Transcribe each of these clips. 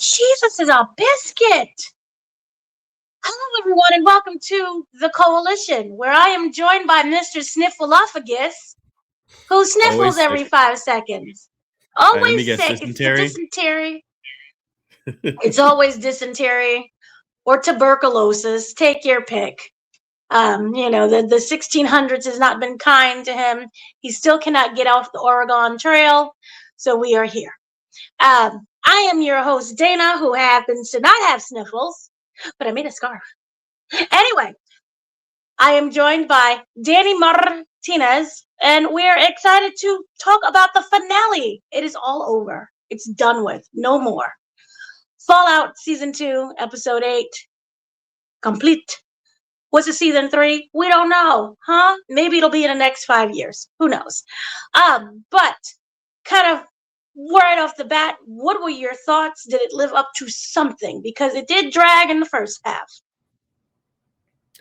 Jesus is a biscuit. Hello, everyone, and welcome to the Koalition, where I am joined by Mr. Sniffleophagus, who sniffles every 5 seconds. Let me Always guess, sick. It's the dysentery. dysentery. It's always dysentery or tuberculosis. Take your pick. The 1600s has not been kind to him. He still cannot get off the Oregon Trail, so we are here. I am your host, Dana, who happens to not have sniffles, but I made a scarf. Anyway, I am joined by Danny Martinez, and we're excited to talk about the finale. It is all over. It's done with. No more. Fallout Season 2, Episode 8, complete. What's it, Season 3? We don't know, huh? Maybe it'll be in the next 5 years. Who knows? But kind of right off the bat, what were your thoughts? Did it live up to something? Because it did drag in the first half.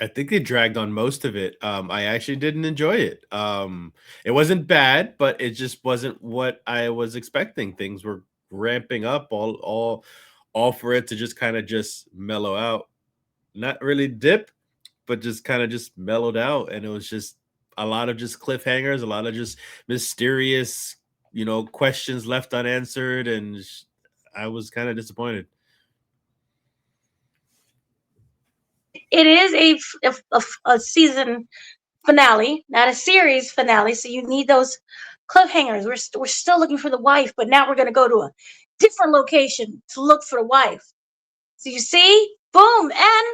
I think they dragged on most of it. I actually didn't enjoy it. It wasn't bad, but it just wasn't what I was expecting. Things were ramping up all for it to just kind of just mellow out. Not really dip, but just kind of just mellowed out. And it was just a lot of just cliffhangers, a lot of just mysterious, questions left unanswered. And I was kind of disappointed. It is a season finale, not a series finale. So you need those cliffhangers. We're still looking for the wife, but now we're going to go to a different location to look for the wife. So you see, boom. And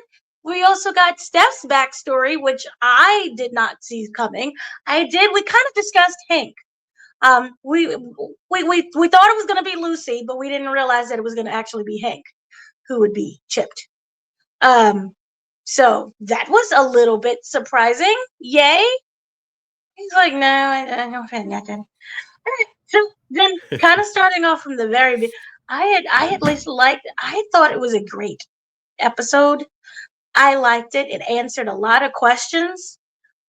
we also got Steph's backstory, which I did not see coming. We kind of discussed Hank. We thought it was going to be Lucy, but we didn't realize that it was going to actually be Hank who would be chipped. So that was a little bit surprising. Yay. He's like, no, I don't nothing. All right. So then kind of starting off from the very beginning, I at least I thought it was a great episode. I liked it. It answered a lot of questions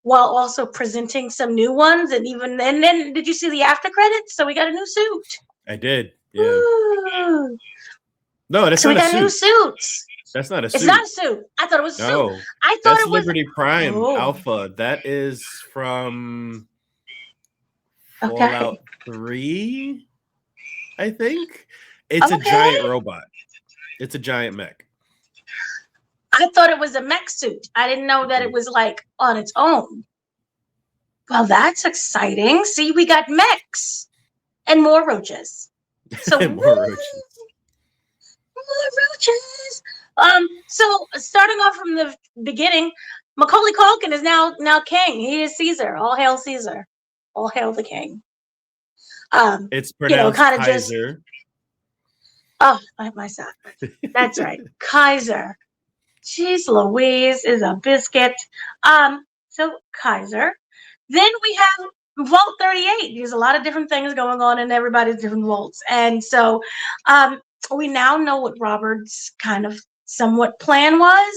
while also presenting some new ones. And then did you see the after credits? So we got a new suit. I did. Yeah. Ooh. No, that's so not we a got suit. new suits. That's not a suit. It's not a suit. I thought it was a suit. I thought that's it was Liberty Prime Alpha. That is from Fallout 3, I think. It's a giant robot. It's a giant mech. I thought it was a mech suit. I didn't know that it was like on its own. Well, that's exciting. See, we got mechs and more roaches. So more roaches. So starting off from the beginning, Macaulay Culkin is now king. He is Caesar. All hail Caesar. All hail the king. It's pronounced Kaiser. My son. That's right. Kaiser. Jeez Louise is a biscuit. So Kaiser. Then we have Vault 38. There's a lot of different things going on in everybody's different vaults. And so we now know what Robert's kind of somewhat plan was.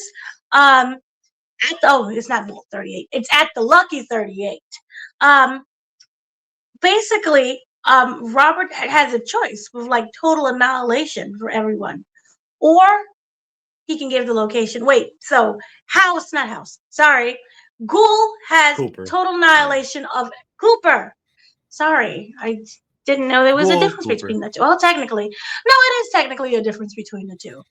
It's not Vault 38. It's at the Lucky 38. Basically, Robert has a choice with like total annihilation for everyone. Or he can give the location. Wait, so Ghoul has Cooper. Total annihilation of Cooper. Sorry, I didn't know there was a difference between the two. Well, technically, no, it is technically a difference between the two,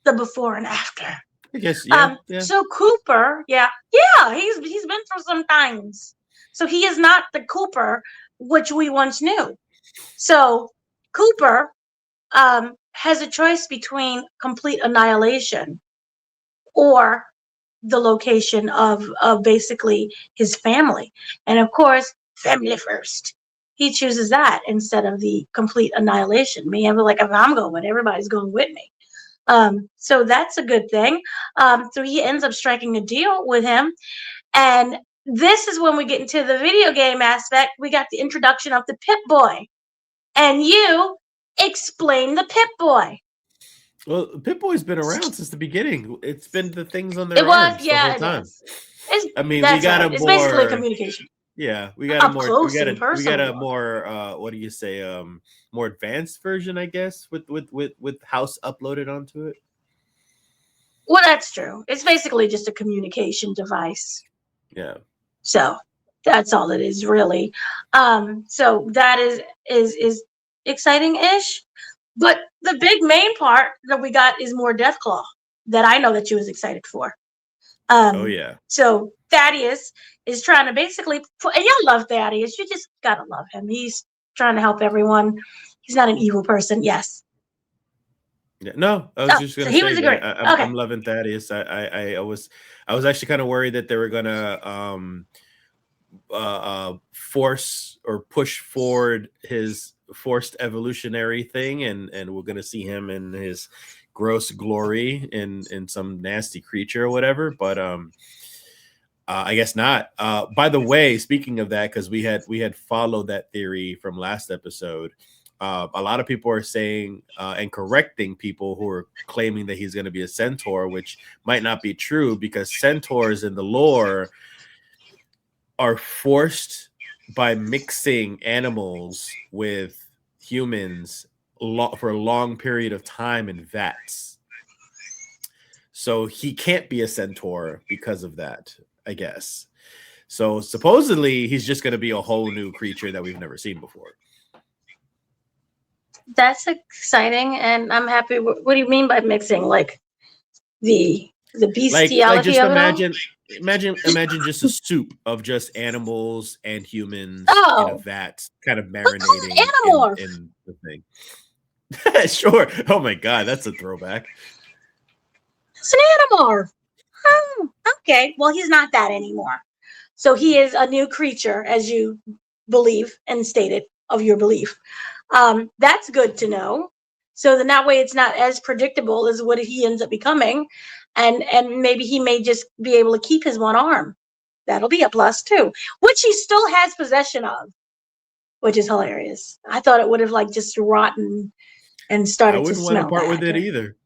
the before and after. I guess, yeah. So Cooper, he's been through some things. So he is not the Cooper which we once knew. So Cooper has a choice between complete annihilation or the location of basically his family. And of course, family first. He chooses that instead of the complete annihilation. Me, I'm like, if I'm going, everybody's going with me. So that's a good thing. So he ends up striking a deal with him. And this is when we get into the video game aspect. We got the introduction of the Pip-Boy. And you explain the Pip-Boy. Well, Pip-Boy's been around since the beginning. It's been the things on their arms the whole time. We got a it's basically communication. Yeah, we got a up more close and we got personal a look. more what do you say more advanced version, I guess, with House uploaded onto it. Well, that's true. It's basically just a communication device. Yeah. So that's all it is, really. So that is exciting-ish. But the big main part that we got is more Deathclaw that I know that you was excited for. Oh yeah. So Thaddeus is trying to basically, and y'all love Thaddeus. You just gotta love him. He's trying to help everyone. He's not an evil person. Yes. Yeah, no, I was just So gonna he say was a that great. Okay. I'm loving Thaddeus. I was actually kind of worried that they were gonna force or push forward his forced evolutionary thing, and we're gonna see him in his gross glory in some nasty creature or whatever. But I guess not. By the way, speaking of that, because we had followed that theory from last episode. A lot of people are saying and correcting people who are claiming that he's going to be a centaur, which might not be true because centaurs in the lore are forced by mixing animals with humans for a long period of time in vats. So he can't be a centaur because of that, I guess. So supposedly he's just going to be a whole new creature that we've never seen before. That's exciting, and I'm happy. What do you mean by mixing? Like the Like bestiality just of it all? imagine just a soup of just animals and humans in a Oh, vat, kind of we call it marinating Animorph. in the thing. Sure. Oh my god, that's a throwback. It's an Animorph. Oh, okay. Well, he's not that anymore. So he is a new creature, as you believe and stated of your belief. That's good to know. So then that way it's not as predictable as what he ends up becoming. And maybe he may just be able to keep his one arm. That'll be a plus too, which he still has possession of, which is hilarious. I thought it would have like just rotten and I started to wouldn't want to smell part with bad. it Right? either.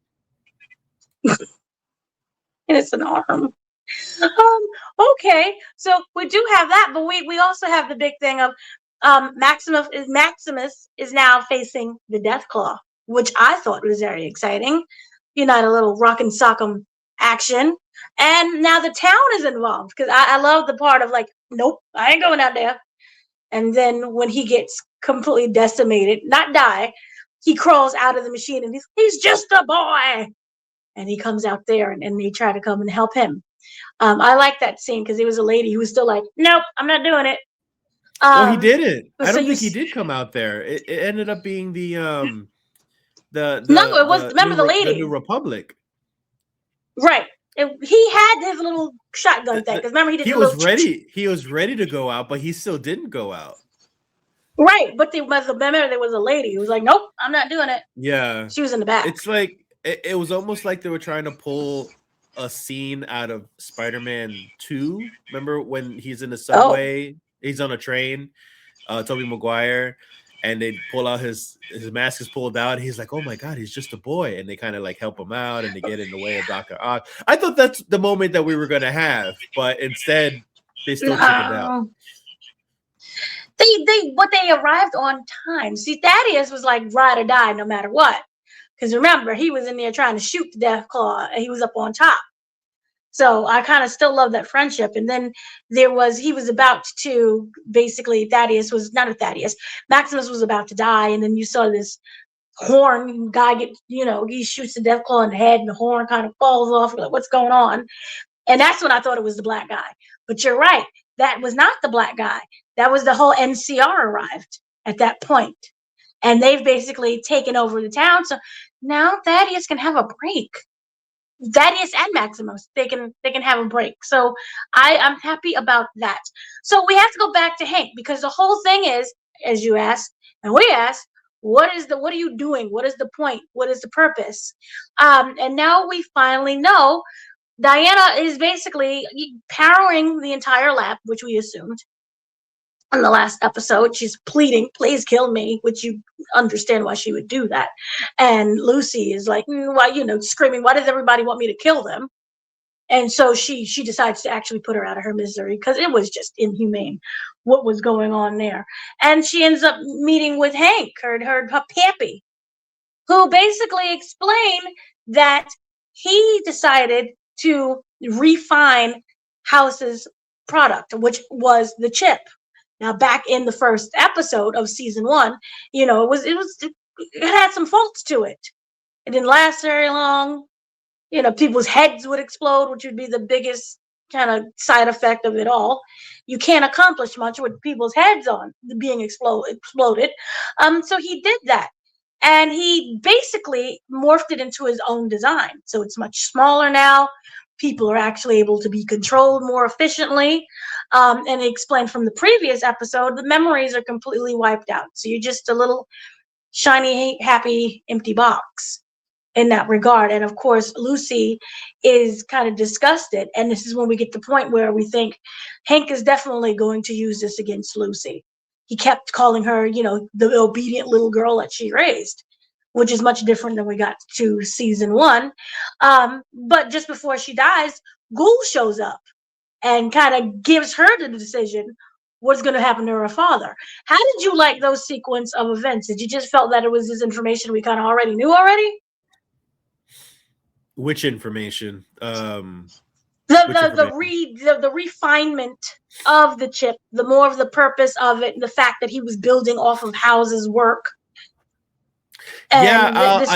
And it's an arm. Okay, so we do have that, but we also have the big thing of Maximus is now facing the Deathclaw, which I thought was very exciting. You know, a little rock and sock'em action, and now the town is involved because I love the part of like, nope, I ain't going out there. And then when he gets completely decimated, not die, he crawls out of the machine and he's just a boy, and he comes out there and they try to come and help him. I like that scene because it was a lady who was still like, nope, I'm not doing it. Well, he didn't. I So don't you think he did come out there. It ended up being no, it was remember the the lady, New Republic. right? He had his little shotgun thing because remember he did He the little was ready. He was ready to go out, but he still didn't go out. right. But remember there was a lady who was like, nope, I'm not doing it. Yeah, She was in the back. it's like it was almost like they were trying to pull a scene out of Spider-Man 2. Remember when he's in the subway? He's on a train. Tobey Maguire, and they pull out his mask is pulled out. He's like, "Oh my god, he's just a boy," and they kind of like help him out, and they get in the way of Dr. Ock. I thought that's the moment that we were gonna have, but instead they still chickened out. They arrived on time. See, Thaddeus was like ride or die no matter what. Because remember, he was in there trying to shoot the Deathclaw, and he was up on top. So I kind of still love that friendship. And then he was about to basically, Maximus was about to die. And then you saw this horn guy he shoots the Deathclaw in the head and the horn kind of falls off. Like, what's going on? And that's when I thought it was the black guy. But you're right. That was not the black guy. That was the whole NCR arrived at that point. And they've basically taken over the town. So now Thaddeus can have a break. Thaddeus and Maximus, they can have a break. So I'm happy about that. So we have to go back to Hank because the whole thing is, as you asked, and we asked, what are you doing? What is the point? What is the purpose? And now we finally know Diana is basically powering the entire lab, which we assumed in the last episode. She's pleading, please kill me, which you understand why she would do that. And Lucy is like, why, screaming, why does everybody want me to kill them? And so she decides to actually put her out of her misery because it was just inhumane what was going on there. And she ends up meeting with Hank, her pappy, who basically explained that he decided to refine House's product, which was the chip. Now, back in the first episode of season 1, it had some faults to it. It didn't last very long. People's heads would explode, which would be the biggest kind of side effect of it all. You can't accomplish much with people's heads on being exploded. So he did that. And he basically morphed it into his own design. So it's much smaller now. People are actually able to be controlled more efficiently. And he explained from the previous episode, the memories are completely wiped out. So you're just a little shiny, happy, empty box in that regard. And of course, Lucy is kind of disgusted. And this is when we get the point where we think Hank is definitely going to use this against Lucy. He kept calling her, the obedient little girl that she raised, which is much different than we got to season 1. But just before she dies, Ghoul shows up and kind of gives her the decision what's going to happen to her father. How did you like those sequence of events? Did you just felt that it was this information we kind of already knew already? Which information? The refinement of the chip, the more of the purpose of it, and the fact that he was building off of House's work. And I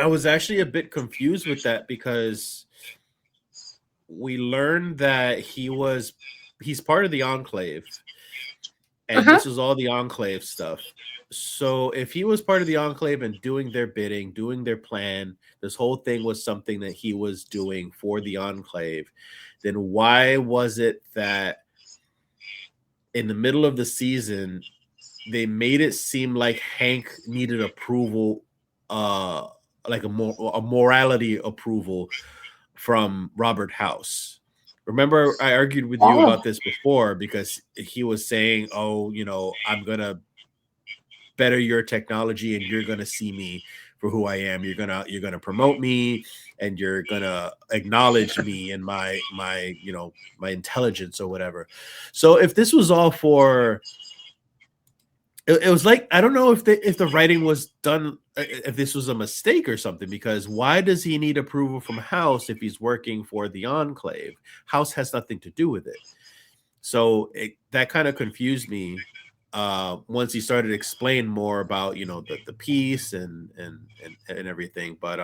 was actually a bit confused with that because we learned that he's part of the Enclave, and this was all the Enclave stuff. So if he was part of the Enclave and doing their bidding, doing their plan, this whole thing was something that he was doing for the Enclave, then why was it that in the middle of the season they made it seem like Hank needed approval, like a morality approval from Robert House? Remember, I argued with you about this before because he was saying, I'm going to better your technology and you're going to see me for who I am. You're going to promote me and you're going to acknowledge me and my intelligence or whatever. So if this was all for, it was like, I don't know if the writing was done, if this was a mistake or something, because why does he need approval from House if he's working for the Enclave? House has nothing to do with it. So that kind of confused me once he started to explain more about the peace and everything. But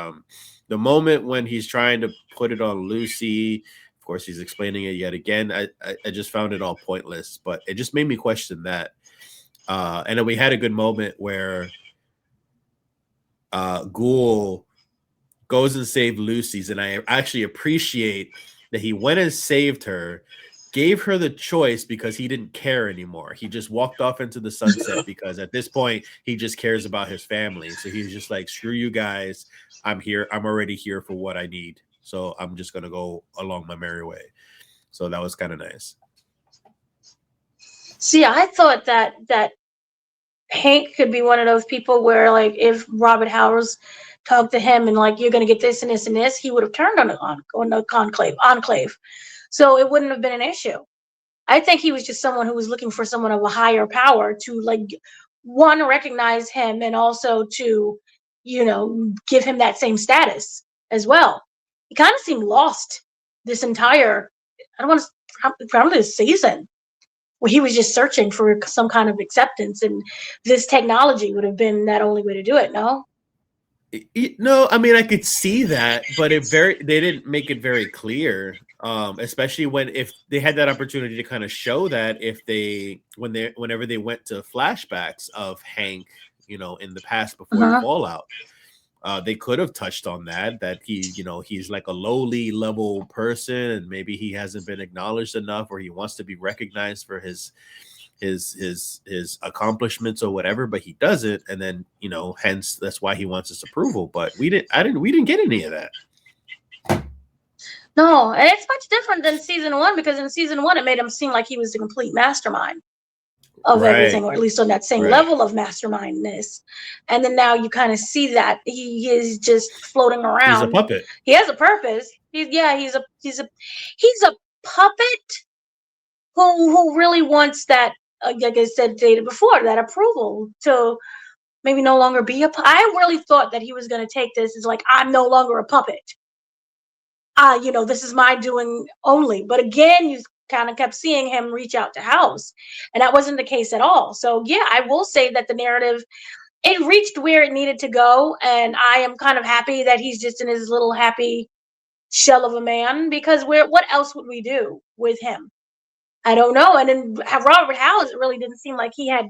the moment when he's trying to put it on Lucy, of course he's explaining it yet again. I just found it all pointless, but it just made me question that. And then we had a good moment where Ghoul goes and saved Lucy's, and I actually appreciate that he went and saved her, gave her the choice because he didn't care anymore. He just walked off into the sunset because at this point he just cares about his family. So he's just like, screw you guys. I'm here. I'm already here for what I need. So I'm just going to go along my merry way. So that was kind of nice. See, I thought that Hank could be one of those people where, like, if Robert Howard talked to him and like, you're going to get this and this and this, he would have turned on the Enclave. So it wouldn't have been an issue. I think he was just someone who was looking for someone of a higher power to, like, one, recognize him and also to, give him that same status as well. He kind of seemed lost this entire, probably this season, where he was just searching for some kind of acceptance, and this technology would have been that only way to do it. No? No, I mean, I could see that, but they didn't make it very clear. Especially if they had that opportunity to kind of show that whenever they went to flashbacks of Hank, in the past before the fallout, they could have touched on that he's like a lowly level person and maybe he hasn't been acknowledged enough, or he wants to be recognized for his accomplishments or whatever, but he doesn't, and then hence that's why he wants his approval. But we didn't get any of that. No, and it's much different than season 1, because in season 1 it made him seem like he was a complete mastermind. of Right. everything, or at least on that same Right. level of mastermindness. And then now you kind of see that he is just floating He's a around. puppet. He has a purpose. He's a puppet who really wants that, like I said stated before, that approval to maybe no longer be a. I really thought that he was going to take this as like, I'm no longer a puppet. This is my doing only. But again, you kind of kept seeing him reach out to House, and that wasn't the case at all. So yeah, I will say that the narrative, it reached where it needed to go, and I am kind of happy that he's just in his little happy shell of a man, because what else would we do with him? I don't know. And then Robert House, it really didn't seem like he had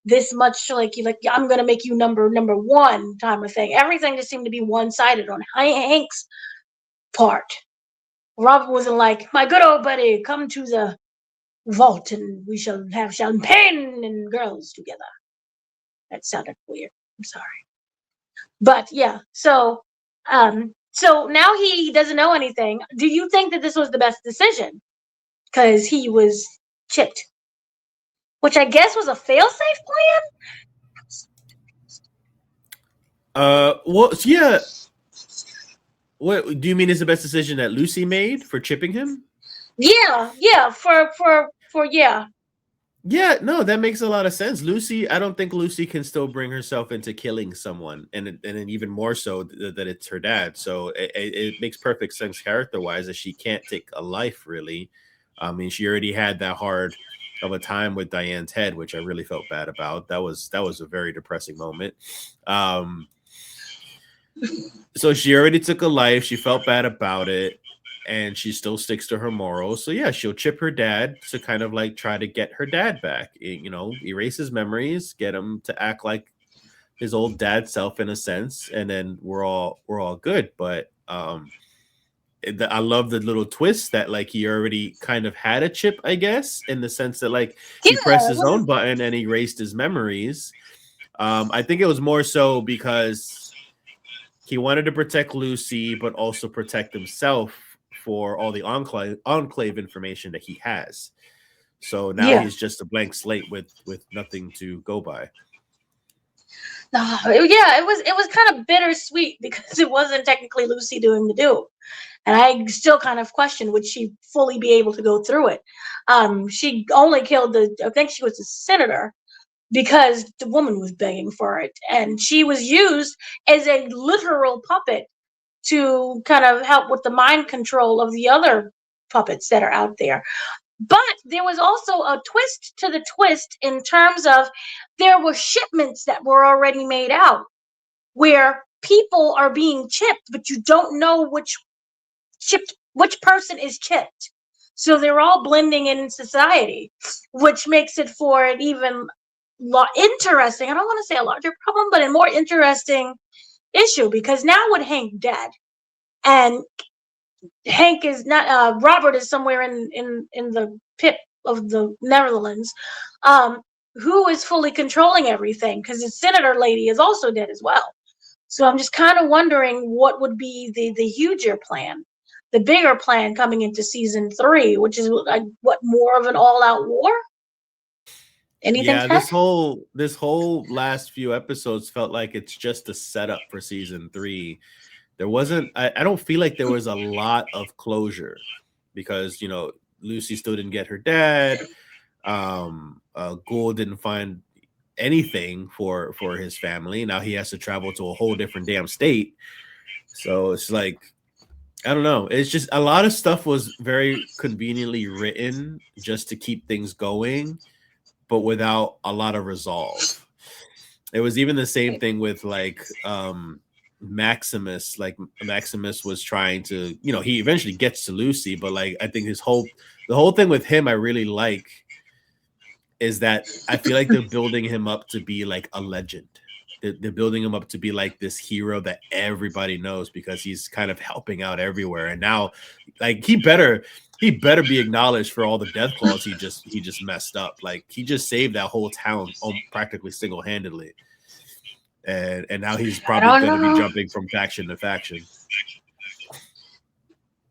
this much like I'm gonna make you number one time of thing. Everything just seemed to be one sided on Hank's part. Robert wasn't like, my good old buddy, come to the vault and we shall have champagne and girls together. That sounded weird. I'm sorry. But yeah, so now he doesn't know anything. Do you think that this was the best decision? Because he was chipped, which I guess was a fail-safe plan. Well, yeah. What do you mean is the best decision that Lucy made for chipping him? Yeah, for yeah. Yeah, no, that makes a lot of sense. Lucy, I don't think Lucy can still bring herself into killing someone, and then even more so that it's her dad. So it makes perfect sense character-wise that she can't take a life, really. I mean, she already had that hard of a time with Diane's head, which I really felt bad about. That was a very depressing moment. So she already took a life. She felt bad about it, and she still sticks to her morals. So yeah, she'll chip her dad to kind of like try to get her dad back. Erase his memories, get him to act like his old dad self in a sense, and then we're all good. But I love the little twist that like he already kind of had a chip, I guess, in the sense that like he pressed his own button and erased his memories. I think it was more so because he wanted to protect Lucy, but also protect himself for all the enclave information that he has. So now he's just a blank slate with nothing to go by. It was kind of bittersweet because it wasn't technically Lucy doing the do. And I still kind of question, would she fully be able to go through it? She only killed I think she was a senator, because the woman was begging for it. And she was used as a literal puppet to kind of help with the mind control of the other puppets that are out there. But there was also a twist to the twist in terms of there were shipments that were already made out where people are being chipped, but you don't know which person is chipped. So they're all blending in society, which makes it for an even interesting, I don't want to say a larger problem, but a more interesting issue, because now with Hank dead, and Hank is not, Robert is somewhere in the pit of the Netherlands, who is fully controlling everything, because the senator lady is also dead as well. So I'm just kind of wondering what would be the huger plan, the bigger plan coming into season 3, which is what, more of an all-out war? Anything? Yeah, this whole last few episodes felt like it's just a setup for season 3. There wasn't, I don't feel like there was a lot of closure, because Lucy still didn't get her dad. Gould didn't find anything for his family. Now he has to travel to a whole different damn state. So it's like, I don't know. It's just a lot of stuff was very conveniently written just to keep things going, but without a lot of resolve. It was even the same thing with like Maximus. Like Maximus was trying to, he eventually gets to Lucy, but like I think the whole thing with him I really like is that I feel like they're building him up to be like a legend. They're building him up to be like this hero that everybody knows, because he's kind of helping out everywhere. And now, like, he better be acknowledged for all the death claws he just messed up. Like, he just saved that whole town practically single-handedly. And now he's probably going to be jumping from faction to faction.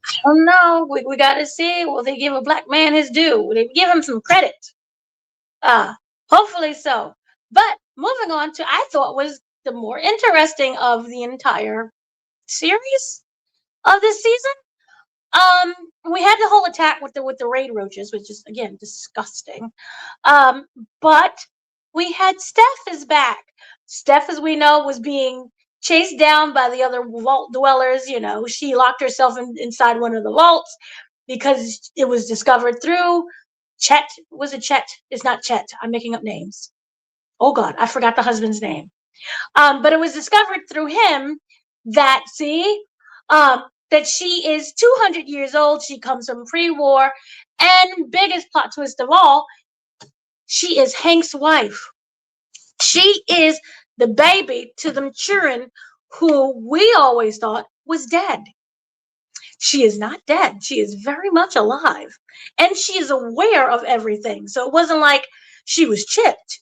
I don't know. We got to see. Will they give a black man his due? Will they give him some credit? Hopefully so. But moving on to, I thought was the more interesting of the entire series of this season. Um, we had the whole attack with the raid roaches, which is again disgusting. Um, but we had Steph is back. Steph, as we know, was being chased down by the other vault dwellers. You know, she locked herself inside one of the vaults because it was discovered through Chet. Was it Chet? It's not Chet. I'm making up names. Oh God, I forgot the husband's name. But it was discovered through him that, that she is 200 years old. She comes from pre-war. And biggest plot twist of all, she is Hank's wife. She is the baby to the children who we always thought was dead. She is not dead. She is very much alive. And she is aware of everything. So it wasn't like she was chipped.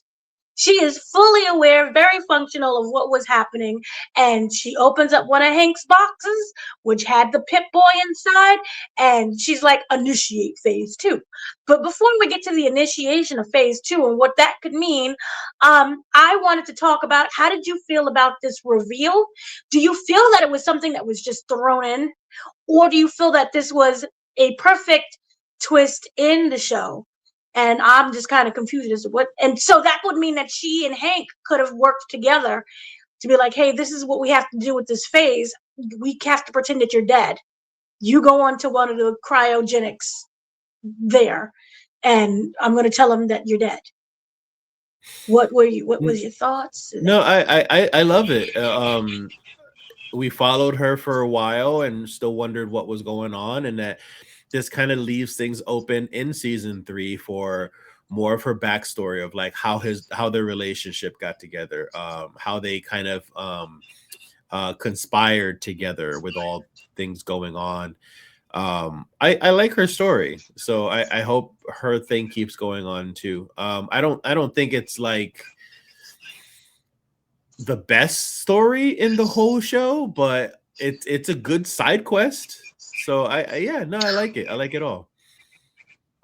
She is fully aware, very functional of what was happening. And she opens up one of Hank's boxes, which had the Pip-Boy inside. And she's like, initiate phase 2. But before we get to the initiation of phase 2 and what that could mean, I wanted to talk about, how did you feel about this reveal? Do you feel that it was something that was just thrown in? Or do you feel that this was a perfect twist in the show? And I'm just kind of confused as to what. And so that would mean that she and Hank could have worked together to be like, hey, this is what we have to do with this phase. We have to pretend that you're dead. You go on to one of the cryogenics there, and I'm going to tell them that you're dead. What was your thoughts? No, I love it. We followed her for a while and still wondered what was going on, and that this kind of leaves things open in season 3 for more of her backstory of like how their relationship got together, how they kind of conspired together with all things going on. I like her story, so I hope her thing keeps going on too. I don't think it's like the best story in the whole show, but it's a good side quest. So I like it. I like it all.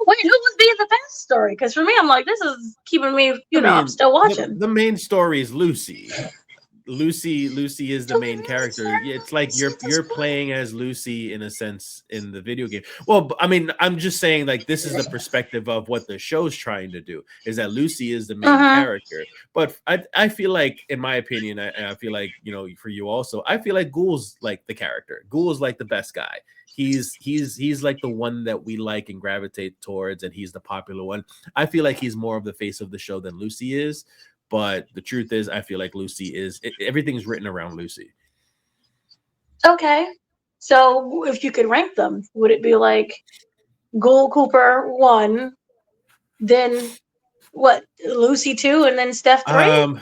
Wait, who was being the best story? Because for me, I'm like, this is keeping me, I'm still watching. The main story is Lucy. Lucy is the main character. It's like you're playing as Lucy in a sense in the video game. Well, I mean, I'm just saying like this is the perspective of what the show's trying to do, is that Lucy is the main character. But I feel like, in my opinion, I feel like, for you also, I feel like Ghoul's like the character. Ghoul's like the best guy. He's like the one that we like and gravitate towards, and he's the popular one. I feel like he's more of the face of the show than Lucy is. But the truth is, I feel like Lucy is everything's written around Lucy. Okay. So if you could rank them, would it be like Ghoul Cooper 1, then what, Lucy 2, and then Steph 3?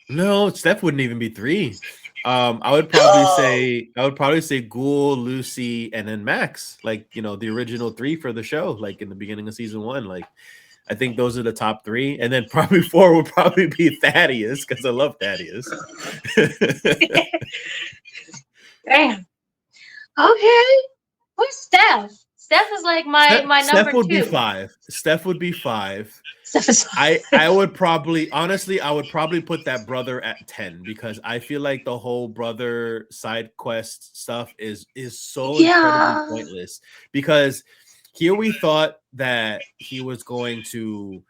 No, Steph wouldn't even be 3. I would probably say Ghoul, Lucy, and then Max, like, the original 3 for the show, like in the beginning of season 1. Like, I think those are the top 3, and then probably 4 would probably be Thaddeus, because I love Thaddeus. Damn. Okay. Who's Steph? Steph is like my number 2. Steph would be 5. Steph would be 5. Steph is 5. I would probably put that brother at 10, because I feel like the whole brother side quest stuff is so incredibly pointless, because here we thought that he was going to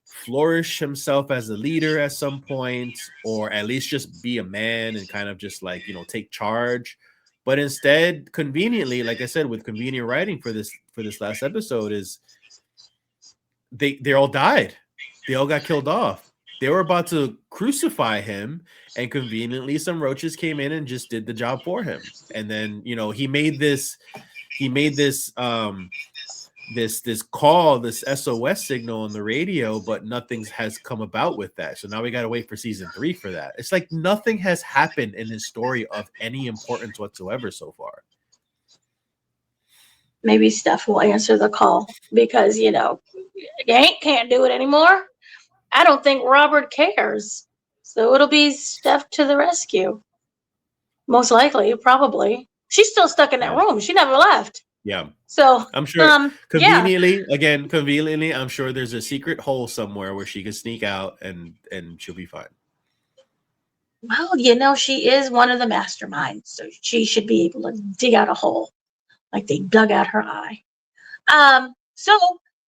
flourish himself as a leader at some point, or at least just be a man and kind of just like, take charge. But instead, conveniently, like I said, with convenient writing for this last episode, is they all died. They all got killed off. They were about to crucify him, and conveniently some roaches came in and just did the job for him. And then, he made this this call, this SOS signal on the radio, but nothing has come about with that. So now we got to wait for season 3 for that. It's like nothing has happened in his story of any importance whatsoever so far. Maybe Steph will answer the call, because, Hank can't do it anymore. I don't think Robert cares. So it'll be Steph to the rescue. Most likely, probably. She's still stuck in that room. She never left. Yeah. So, I'm sure yeah. conveniently, I'm sure there's a secret hole somewhere where she can sneak out and she'll be fine. Well, she is one of the masterminds, so she should be able to dig out a hole like they dug out her eye. So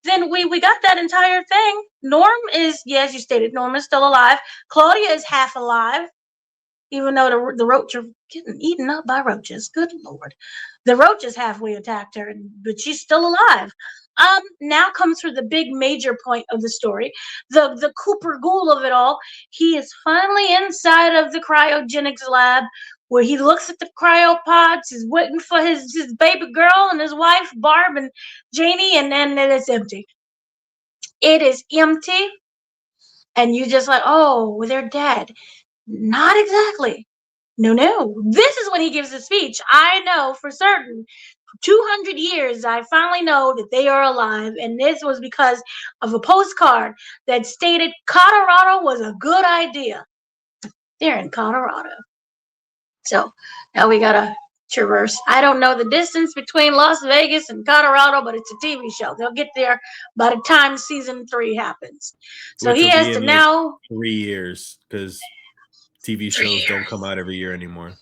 then we got that entire thing. Norm is, as you stated, Norm is still alive. Claudia is half alive, even though the roach are getting eaten up by roaches. Good Lord. The roaches halfway attacked her, but she's still alive. Now comes for the big major point of the story. The Cooper Ghoul of it all. He is finally inside of the cryogenics lab where he looks at the cryopods. He's waiting for his baby girl and his wife, Barb and Janie, and then it is empty. It is empty. And you just like, oh, they're dead. Not exactly. No. This is when he gives the speech. I know for certain, for 200 years, I finally know that they are alive. And this was because of a postcard that stated Colorado was a good idea. They're in Colorado. So now we got to traverse. I don't know the distance between Las Vegas and Colorado, but it's a TV show. They'll get there by the time season 3 happens. So Which he will has be to in now 3 years because TV shows don't come out every year anymore.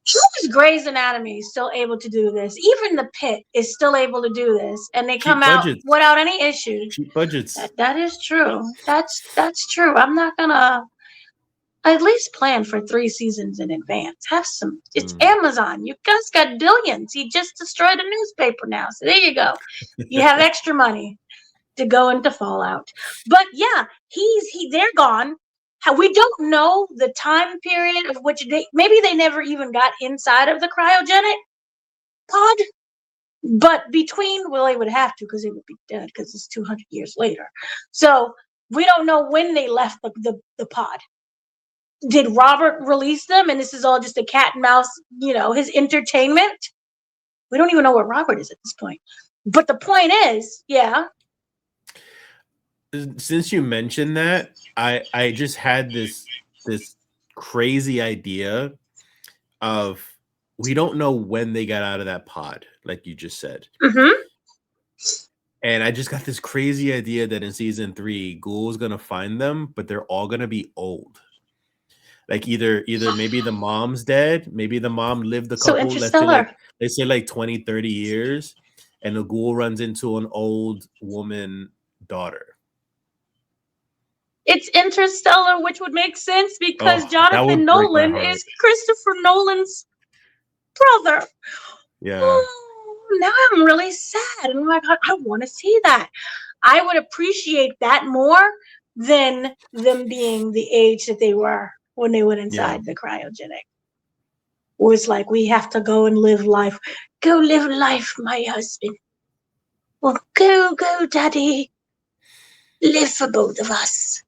How is Grey's Anatomy still able to do this? Even The Pit is still able to do this, and they come out without any issues. Cheap budgets. That is true. That's true. I'm not gonna at least plan for 3 seasons in advance. Have some. It's Amazon. You guys got billions. He just destroyed a newspaper now, so there you go. You have extra money to go into Fallout. But yeah, they're gone. We don't know the time period of which maybe they never even got inside of the cryogenic pod, but they would have to because they would be dead because it's 200 years later. So we don't know when they left the pod. Did Robert release them and this is all just a cat and mouse, his entertainment? We don't even know where Robert is at this point. But the point is, since you mentioned that, I just had this crazy idea of we don't know when they got out of that pod, like you just said. Mm-hmm. And I just got this crazy idea that in season 3, Ghoul's gonna find them, but they're all gonna be old. Like either maybe the mom's dead, maybe the mom lived a couple, let's say like 20, 30 years, and the Ghoul runs into an old woman daughter. It's Interstellar, which would make sense because Jonathan Nolan is Christopher Nolan's brother. Yeah. Oh, now I'm really sad. And I'm like, I want to see that. I would appreciate that more than them being the age that they were when they went inside the cryogenic. It was like, we have to go and live life. Go live life, my husband. Well, go, Daddy. Live for both of us.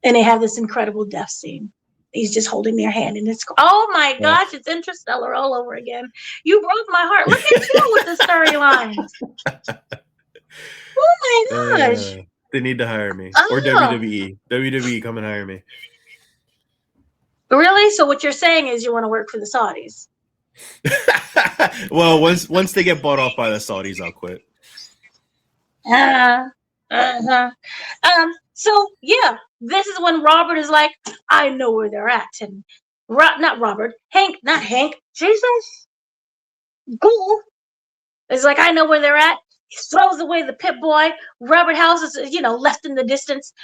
And they have this incredible death scene. He's just holding their hand and it's, oh my gosh, it's Interstellar all over again. You broke my heart. Look at you with the storylines. Oh my gosh. They need to hire me. Or WWE. WWE, come and hire me. Really? So what you're saying is you want to work for the Saudis? Well, once they get bought off by the Saudis, I'll quit. So yeah, this is when Robert is like, I know where they're at, and not Hank, Jesus, Ghoul is like, I know where they're at. He throws away the Pit Boy. Robert House is, left in the distance.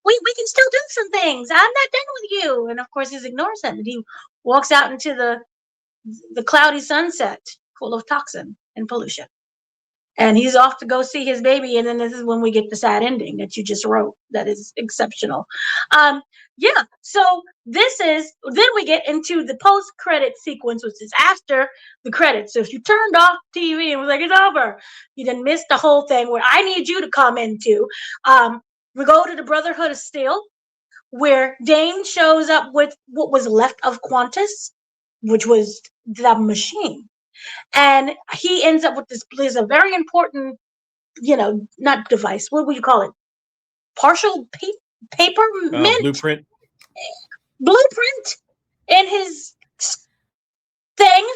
We can still do some things. I'm not done with you. And of course, he ignores him, and he walks out into the cloudy sunset full of toxin and pollution. And he's off to go see his baby. And then this is when we get the sad ending that you just wrote. That is exceptional. So then we get into the post-credit sequence, which is after the credits. So if you turned off TV and was like, it's over, you didn't miss the whole thing where I need you to come into. We go to the Brotherhood of Steel, where Dane shows up with what was left of Qantas, which was the machine. And he ends up with this a very important, not device. What would you call it? Partial paper mint? Blueprint in his thing.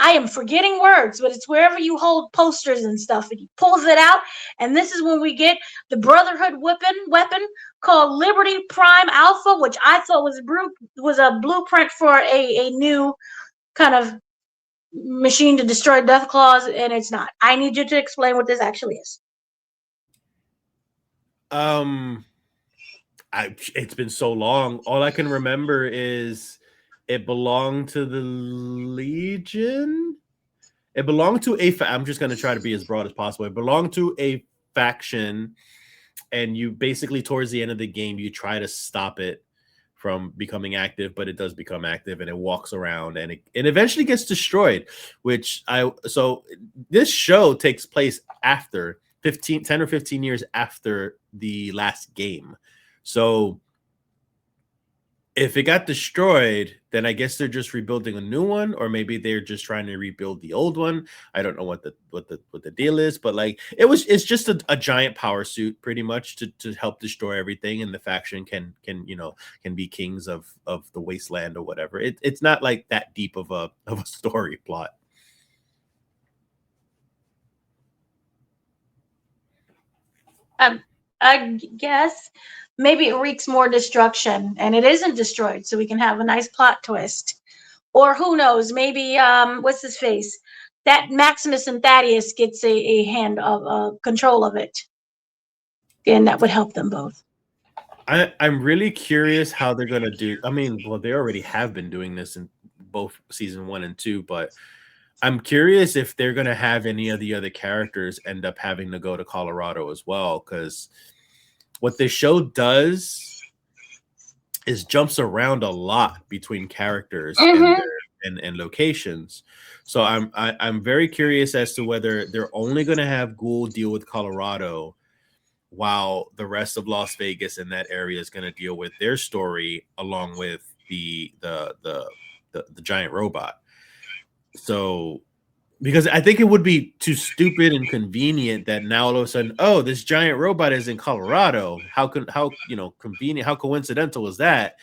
I am forgetting words, but it's wherever you hold posters and stuff, and he pulls it out, and this is when we get the Brotherhood weapon called Liberty Prime Alpha, which I thought was a blueprint for a new kind of machine to destroy Deathclaws, and it's not. I need you to explain what this actually is. It's been so long. All I can remember is it belonged to the Legion. It belonged to I'm just going to try to be as broad as possible. It belonged to a faction, and you basically, towards the end of the game, you try to stop it from becoming active, but it does become active, and it walks around, and it eventually gets destroyed, so this show takes place after 10 or 15 years after the last game. So if it got destroyed, then I guess they're just rebuilding a new one, or maybe they're just trying to rebuild the old one. I don't know what the deal is, but like it's just a giant power suit pretty much to help destroy everything, and the faction can be kings of the wasteland or whatever. It's not like that deep of a story plot. I guess maybe it wreaks more destruction and it isn't destroyed, so we can have a nice plot twist. Or who knows, maybe what's his face? That Maximus and Thaddeus gets a hand of control of it. And that would help them both. I'm really curious how they're gonna do. I mean, well, they already have been doing this in both season 1 and 2, but I'm curious if they're going to have any of the other characters end up having to go to Colorado as well, because what this show does is jumps around a lot between characters and locations. So I'm very curious as to whether they're only going to have Ghoul deal with Colorado, while the rest of Las Vegas and that area is going to deal with their story along with the giant robot. So, because I think it would be too stupid and convenient that now all of a sudden, oh, this giant robot is in Colorado. How convenient, how coincidental is that?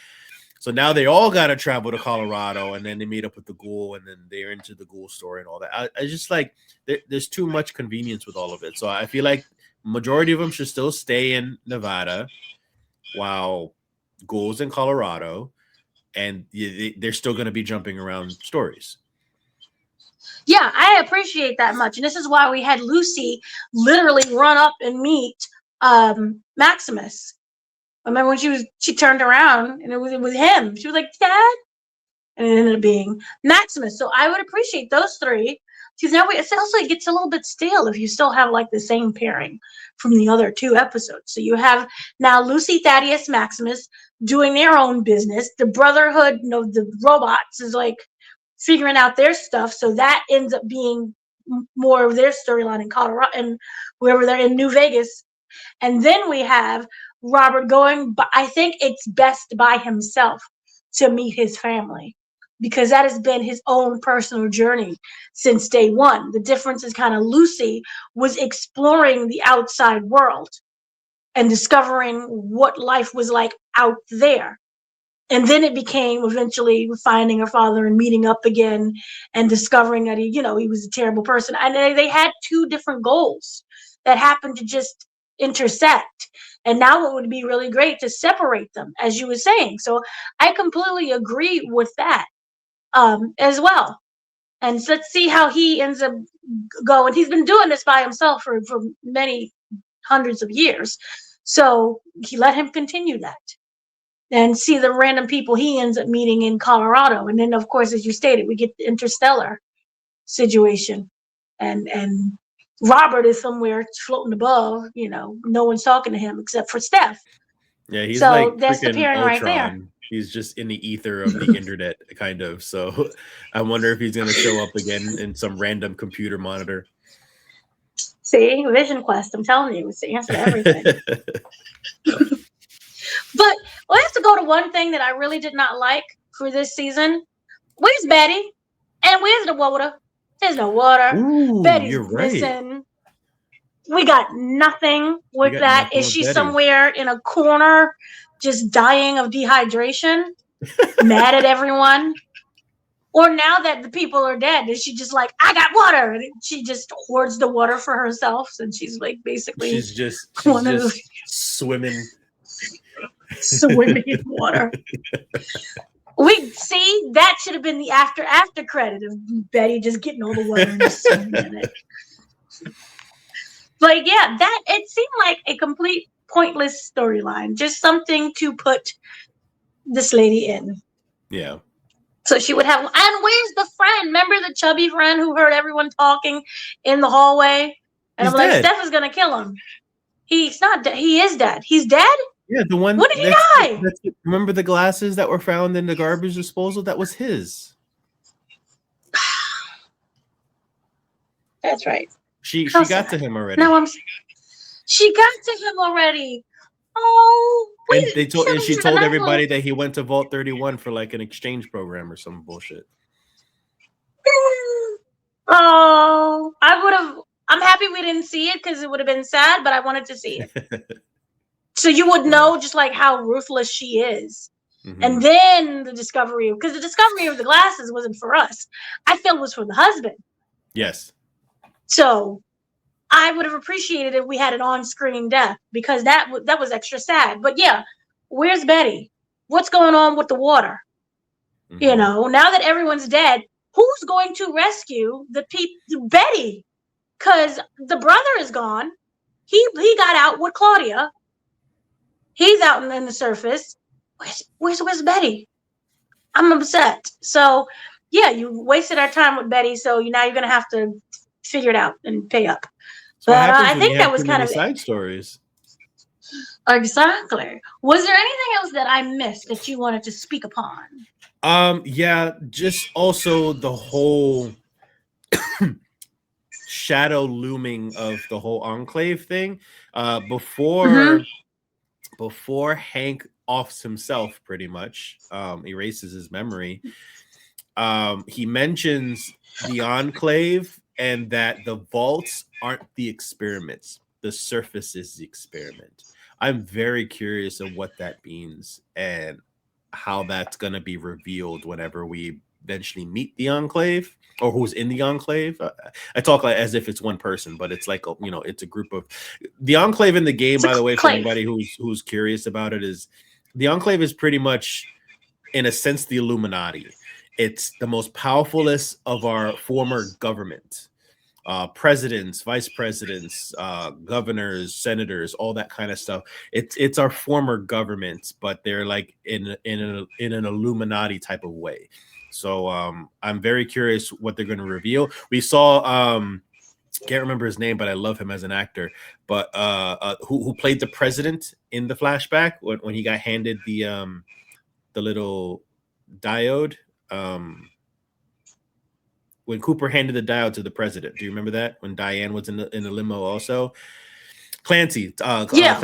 So now they all got to travel to Colorado, and then they meet up with the Ghoul, and then they're into the Ghoul story and all that. I just like there's too much convenience with all of it. So I feel like majority of them should still stay in Nevada, while Ghoul's in Colorado, and they're still going to be jumping around stories. Yeah, I appreciate that much. And this is why we had Lucy literally run up and meet Maximus. I remember when she turned around and it was him. She was like, Dad? And it ended up being Maximus. So I would appreciate those three. Because now it gets a little bit stale if you still have like the same pairing from the other 2 episodes. So you have now Lucy, Thaddeus, Maximus doing their own business. The Brotherhood, the robots is like figuring out their stuff, so that ends up being more of their storyline in Colorado and wherever they're in New Vegas. And then we have Robert going, but I think it's best by himself to meet his family, because that has been his own personal journey since day one. The difference is kind of Lucy was exploring the outside world and discovering what life was like out there. And then it became eventually finding her father and meeting up again and discovering that he was a terrible person. And they had 2 different goals that happened to just intersect. And now it would be really great to separate them, as you were saying. So I completely agree with that as well. And so let's see how he ends up going. He's been doing this by himself for many hundreds of years. So let him continue that. And see the random people he ends up meeting in Colorado. And then, of course, as you stated, we get the interstellar situation. And Robert is somewhere floating above, no one's talking to him except for Steph. Yeah, he's like that's the freaking pairing Ultron. right there. He's just in the ether of the internet, kind of. So I wonder if he's going to show up again in some random computer monitor. See, Vision Quest, I'm telling you, it's the answer to everything. But we'll have to go to one thing that I really did not like for this season. Where's Betty? And where's the water? There's no water. Ooh, Betty's you're right. missing. We got nothing with that. Is she Betty somewhere in a corner just dying of dehydration? Mad at everyone? Or now that the people are dead, is she just like, I got water? And she just hoards the water for herself, since she's like basically She's just swimming in water. We see that should have been the after credit of Betty just getting all the water and just swimming in it. But yeah, that it seemed like a complete pointless storyline, just something to put this lady in. Yeah. So she would have, and where's the friend? Remember the chubby friend who heard everyone talking in the hallway? And He's I'm like, dead. Steph is gonna kill him. He's not dead. He is dead. He's dead? Yeah, the one. When did he die? Remember the glasses that were found in the garbage disposal? That was his. That's right. She got to him already. No, she got to him already. Oh, and she told everybody that he went to Vault 31 for like an exchange program or some bullshit. Oh, I'm happy we didn't see it because it would have been sad, but I wanted to see it. So you would know just like how ruthless she is. Mm-hmm. And then the discovery, because the discovery of the glasses wasn't for us. I feel it was for the husband. Yes. So I would have appreciated if we had an on-screen death, because that was extra sad. But yeah, where's Betty? What's going on with the water? Mm-hmm. You know, now that everyone's dead, who's going to rescue Betty? Because the brother is gone. He got out with Claudia. He's out in the surface. Where's Betty? I'm upset. So yeah, you wasted our time with Betty. So now you're gonna have to figure it out and pay up. But I think that was kind of side stories. Exactly. Was there anything else that I missed that you wanted to speak upon? Yeah, just also the whole shadow looming of the whole Enclave thing. Before Hank offs himself, pretty much, erases his memory, he mentions the Enclave and that the vaults aren't the experiments. The surface is the experiment. I'm very curious of what that means and how that's going to be revealed whenever we eventually meet the Enclave, or who's in the Enclave. I talk like as if it's one person, but it's like, it's a group of the Enclave in the game. By the way, for anybody who's curious about it, is the Enclave is pretty much, in a sense, the Illuminati. It's the most powerfulest of our former government, presidents, vice presidents, governors, senators, all that kind of stuff. It's our former government, but they're like in an Illuminati type of way. So I'm very curious what they're going to reveal. We saw can't remember his name, but I love him as an actor. But who played the president in the flashback when he got handed the little diode. When Cooper handed the diode to the president, do you remember that? When Diane was in the limo, also Clancy Brown. Yeah,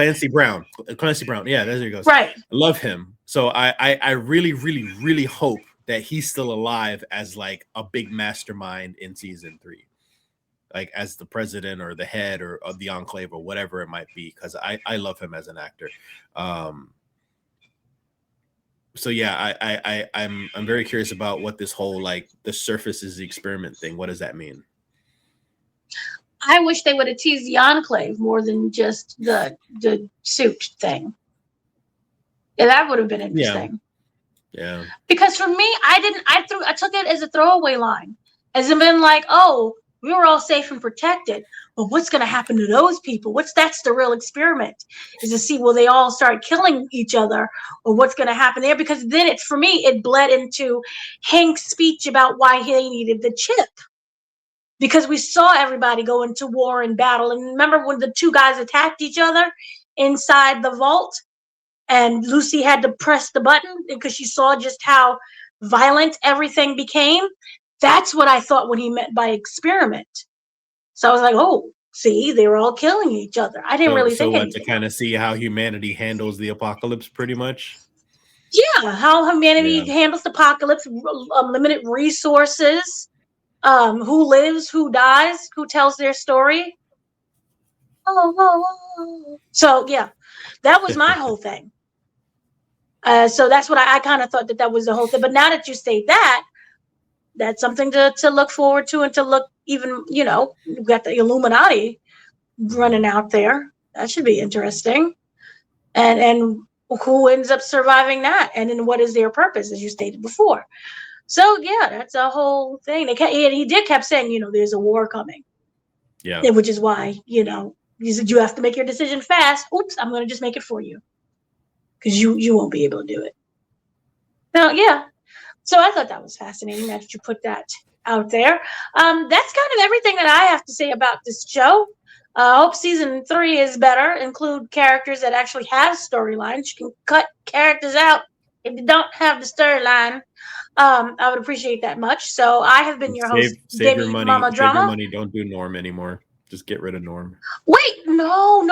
there he goes. Right. I love him. So I really, really, really hope that he's still alive as like a big mastermind in season 3, like as the president or the head or of the Enclave or whatever it might be, because I love him as an actor. So yeah, I'm very curious about what this whole like the surface is the experiment thing. What does that mean? I wish they would have teased the Enclave more than just the suit thing. Yeah, that would have been interesting. Yeah. Because for me, I took it as a throwaway line, as in been like, oh, we were all safe and protected, but what's going to happen to those people? That's the real experiment, is to see, will they all start killing each other, or what's going to happen there? Because then it bled into Hank's speech about why he needed the chip, because we saw everybody go into war and battle. And remember when the two guys attacked each other inside the vault, and Lucy had to press the button because she saw just how violent everything became? That's what I thought when he meant by experiment. So I was like, oh, see, they were all killing each other. I didn't really think anything. To kind of see how humanity handles the apocalypse, pretty much? Yeah, how humanity handles the apocalypse, limited resources, who lives, who dies, who tells their story. So, yeah, that was my whole thing. So that's what I kind of thought that was the whole thing. But now that you say that, that's something to look forward to, and to look even, you've got the Illuminati running out there. That should be interesting. And who ends up surviving that? And then what is their purpose, as you stated before? So yeah, that's a whole thing. He kept saying, there's a war coming. Yeah. Which is why, he said, you have to make your decision fast. Oops, I'm going to just make it for you. Because you won't be able to do it. Now, yeah. So I thought that was fascinating that you put that out there. That's kind of everything that I have to say about this show. I hope season 3 is better. Include characters that actually have storylines. You can cut characters out if you don't have the storyline. I would appreciate that much. So I have been your host, Save Baby your money. Mama Save Drama. your money. Don't do Norm anymore. Just get rid of Norm. Wait, no.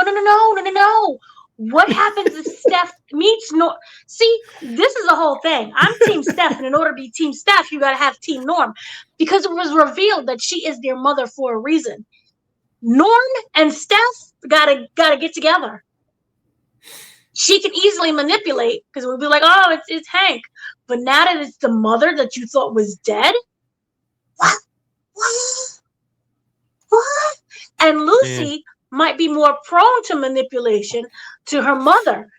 What happens if Steph meets Norm? See, this is the whole thing. I'm Team Steph, and in order to be Team Steph, you got to have Team Norm, because it was revealed that she is their mother for a reason. Norm and Steph gotta get together. She can easily manipulate, because we'll be like, oh, it's Hank. But now that it's the mother that you thought was dead, what? And Lucy might be more prone to manipulation to her mother.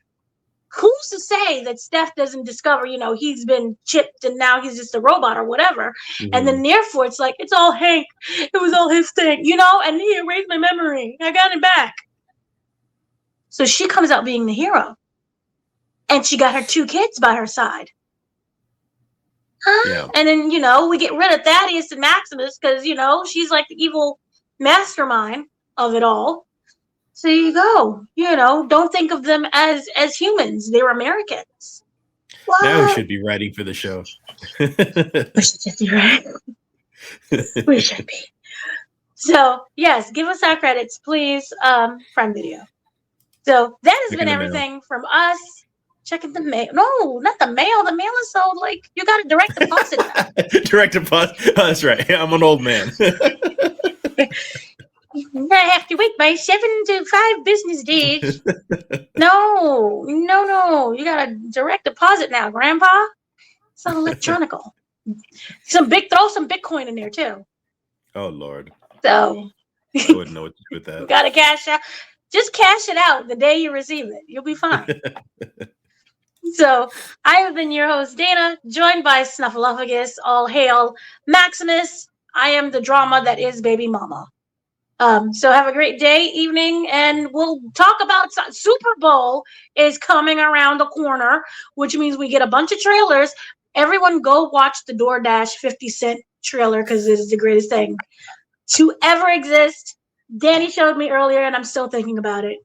Who's to say that Steph doesn't discover, he's been chipped and now he's just a robot or whatever. Mm-hmm. And then therefore it's like, it's all Hank. It was all his thing, and he erased my memory. I got it back. So she comes out being the hero. And she got her 2 kids by her side. Yeah. And then, we get rid of Thaddeus and Maximus because, she's like the evil mastermind of it all. So you go, don't think of them as humans. They're Americans. What? Now we should be writing for the show. We should be writing. We should be. So, yes, give us our credits, please. Friend video. So that has been everything from us. Checking the mail. No, not the mail. The mail is so, you got a direct deposit now. Direct deposit. Oh, that's right. I'm an old man. I have to wait by 7 to 5 business days. No. You got a direct deposit now, Grandpa. It's not electronical. Throw some Bitcoin in there too. Oh Lord. So I wouldn't know what to do with that. You gotta cash out. Just cash it out the day you receive it. You'll be fine. So I have been your host, Dana, joined by Snuffleupagus. All hail Maximus. I am the drama that is Baby Mama. So have a great day, evening, and we'll talk about Super Bowl is coming around the corner, which means we get a bunch of trailers. Everyone go watch the DoorDash 50 Cent trailer, because it is the greatest thing to ever exist. Danny showed me earlier, and I'm still thinking about it.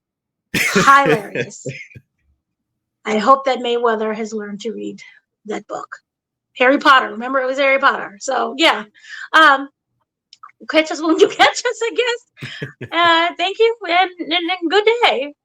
Hilarious. I hope that Mayweather has learned to read that book. Harry Potter. Remember, it was Harry Potter. So, yeah. Catch us when you catch us, I guess. Thank you, and good day.